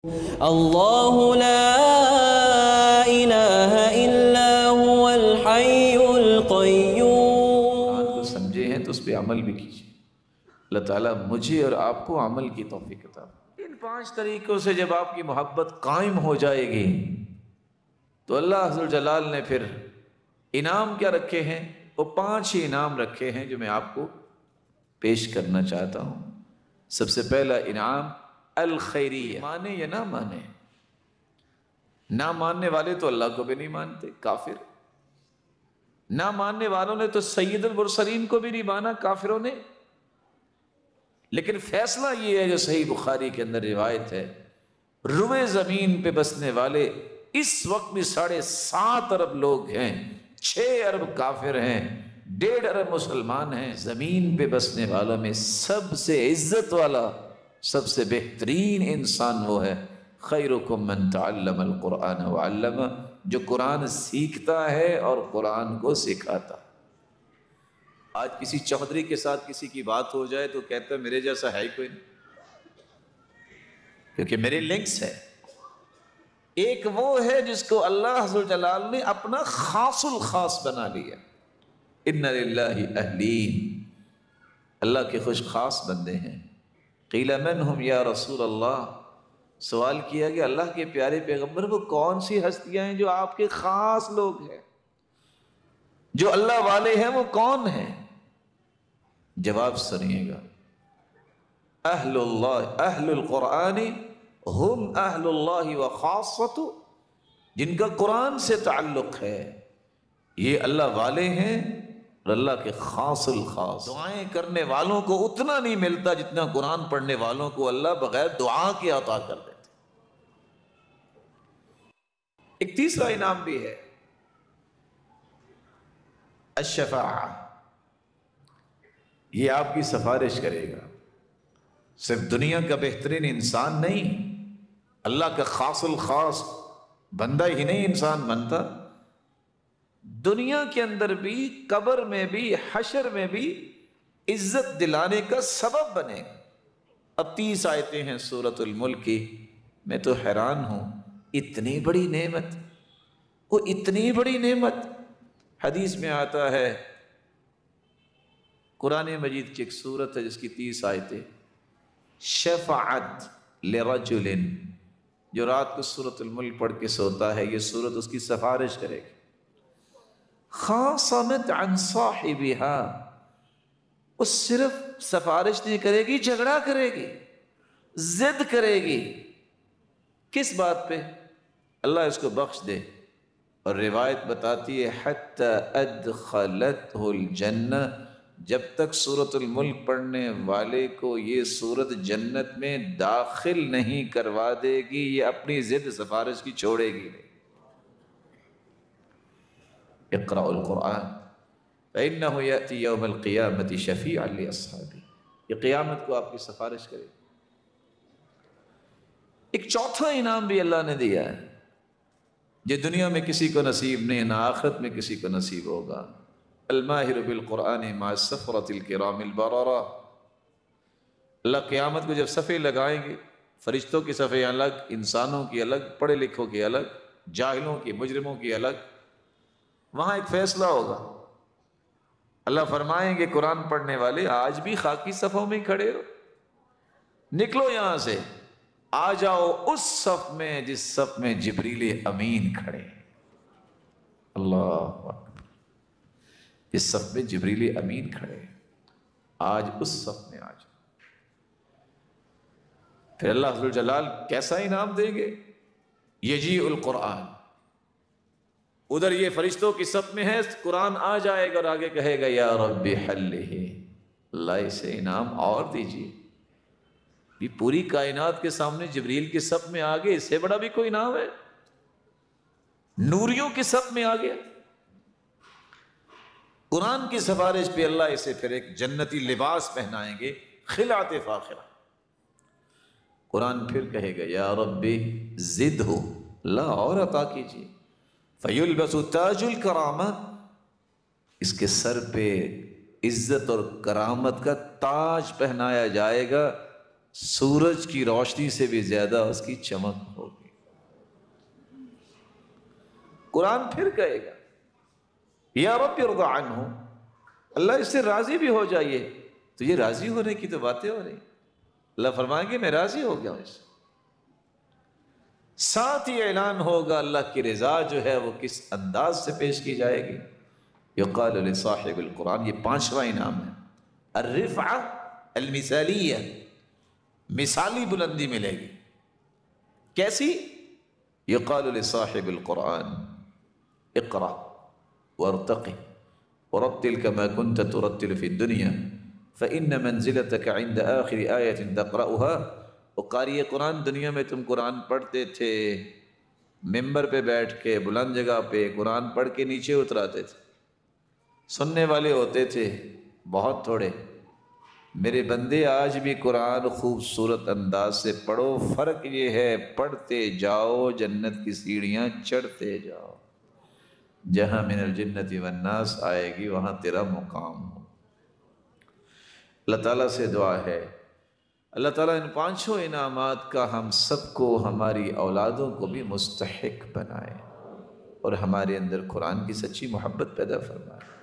اللہ لا الہ الا هو الحی القیوم۔ قرآن کو سمجھے ہیں تو اس پہ عمل بھی کیجیے۔ اللہ تعالیٰ مجھے اور آپ کو عمل کی توفیق عطا فرمائے۔ ان 5 طریقوں سے جب آپ کی محبت قائم ہو جائے گی تو اللہ ذوالجلال نے پھر انعام کیا رکھے ہیں؟ وہ 5 ہی انعام رکھے ہیں جو میں آپ کو پیش کرنا چاہتا ہوں۔ سب سے پہلا انعام الخیریہ، مانے یا نہ مانے، نہ ماننے والے تو اللہ کو بھی نہیں مانتے، کافر۔ نہ ماننے والوں نے تو سید المرسلین کو بھی نہیں مانا، کافروں نے۔ لیکن فیصلہ یہ ہے جو صحیح بخاری کے اندر روایت ہے، روئے زمین پہ بسنے والے اس وقت بھی 7.5 ارب لوگ ہیں، 6 ارب کافر ہیں، 1.5 ارب مسلمان ہیں۔ زمین پہ بسنے والوں میں سب سے عزت والا، سب سے بہترین انسان وہ ہے خیرکم من تعلم القرآن وعلمہ، جو قرآن سیکھتا ہے اور قرآن کو سکھاتا۔ آج کسی چودھری کے ساتھ کسی کی بات ہو جائے تو کہتا ہے میرے جیسا ہے ہی کوئی نہیں، کیونکہ میرے لنکس ہے۔ ایک وہ ہے جس کو اللہ ذوالجلال نے اپنا خاص الخاص بنا لیا۔ ان للہ اہلین، اللہ کے خوش خاص بندے ہیں۔ قیل من ہم یا رسول اللہ، سوال کیا کہ اللہ کے پیارے پیغمبر وہ کون سی ہستیاں ہیں جو آپ کے خاص لوگ ہیں، جو اللہ والے ہیں، وہ کون ہیں؟ جواب سنیے گا، اہل اللہ، اہل القرآن ہم اہل اللہ وخاصۃ، جن کا قرآن سے تعلق ہے یہ اللہ والے ہیں اور اللہ کے خاص الخاص۔ دعائیں کرنے والوں کو اتنا نہیں ملتا جتنا قرآن پڑھنے والوں کو اللہ بغیر دعا کے عطا کر دیتے۔ ایک تیسرا انعام بھی ہے، الشفاعہ، یہ آپ کی سفارش کرے گا۔ صرف دنیا کا بہترین انسان نہیں، اللہ کا خاص الخاص بندہ ہی نہیں انسان بنتا، دنیا کے اندر بھی، قبر میں بھی، حشر میں بھی عزت دلانے کا سبب بنے گا۔ اب 30 آیتیں ہیں سورۃ الملک کی، میں تو حیران ہوں، اتنی بڑی نعمت، وہ اتنی بڑی نعمت۔ حدیث میں آتا ہے، قرآن مجید کی ایک سورت ہے جس کی 30 آیتیں، شفعت لرجل، جو رات کو سورۃ الملک پڑھ کے سوتا ہے یہ سورت اس کی سفارش کرے گی۔ خاصمت عن صاحبها، وہ صرف سفارش نہیں کرے گی، جھگڑا کرے گی، ضد کرے گی۔ کس بات پہ؟ اللہ اس کو بخش دے۔ اور روایت بتاتی ہے حتی ادخلتہ الجنہ، جب تک سورۃ الملک پڑھنے والے کو یہ سورت جنت میں داخل نہیں کروا دے گی یہ اپنی ضد سفارش کی چھوڑے گی نہیں۔ اقرأ القرآن فإنه يأتي يوم القيامة شفيعا لأصحابه، یہ قیامت کو آپ کی سفارش کرے گی۔ ایک چوتھا انعام بھی اللہ نے دیا ہے، جو دنیا میں کسی کو نصیب نہیں، نہ آخرت میں کسی کو نصیب ہوگا۔ الماہر بالقرآن مع السفرة الکرام البررہ، اللہ قیامت کو جب صفے لگائیں گے، فرشتوں کی صفے الگ، انسانوں کی الگ، پڑھے لکھوں کی الگ، جاہلوں کی، مجرموں کی الگ، وہاں ایک فیصلہ ہوگا۔ اللہ فرمائیں گے قرآن پڑھنے والے آج بھی خاکی صفوں میں کھڑے ہو، نکلو یہاں سے، آ جاؤ اس صف میں جس صف میں جبریل امین کھڑے۔ اللہ اکبر، اس صف میں جبریل امین کھڑے، آج اس صف میں آ جاؤ۔ پھر اللہ ذوالجلال کیسا انعام دیں گے؟ یجیء القرآن، ادھر یہ فرشتوں کی صف میں ہے، قرآن آ جائے گا اور آگے کہے گا یا رب حلہ، اللہ اسے انعام اور دیجیے۔ یہ پوری کائنات کے سامنے جبریل کی صف میں آگے، اس سے بڑا بھی کوئی انعام ہے؟ نوریوں کی صف میں آگے قرآن کی سفارش پہ اللہ اسے پھر ایک جنتی لباس پہنائیں گے، خلعت فاخرہ۔ قرآن پھر کہے گا یا رب زدہ، اللہ اور عطا کیجیے۔ فیلبس تاج الکرامہ، اس کے سر پہ عزت اور کرامت کا تاج پہنایا جائے گا۔ سورج کی روشنی سے بھی زیادہ اس کی چمک ہوگی۔ قرآن پھر کہے گا یا رب ارض عنہ، اللہ اس سے راضی بھی ہو جائیے۔ تو یہ راضی ہونے کی تو باتیں ہو رہی، اللہ فرمائیں گے میں راضی ہو گیا ہوں اس سے۔ ساتھ ہی اعلان ہوگا اللہ کی رضا جو ہے وہ کس انداز سے پیش کی جائے گی۔ یقال لصاحب القرآن، یہ 5واں انعام ہے، الرفعہ المثالیہ، مثالی بلندی ملے گی۔ کیسی؟ یقال لصاحب القرآن اقرأ وارتقِ ورتل كما كنت ترتل في الدنيا فإن منزلتك عند آخر آية تقرأها۔ وہ قاری قرآن، دنیا میں تم قرآن پڑھتے تھے، ممبر پہ بیٹھ کے بلند جگہ پہ قرآن پڑھ کے نیچے اتراتے تھے، سننے والے ہوتے تھے بہت تھوڑے۔ میرے بندے آج بھی قرآن خوبصورت انداز سے پڑھو، فرق یہ ہے پڑھتے جاؤ، جنت کی سیڑھیاں چڑھتے جاؤ، جہاں من الجنت والناس آئے گی وہاں تیرا مقام ہو۔ اللہ تعالیٰ سے دعا ہے اللہ تعالیٰ ان 5 انعامات کا ہم سب کو، ہماری اولادوں کو بھی مستحق بنائے اور ہمارے اندر قرآن کی سچی محبت پیدا فرمائے۔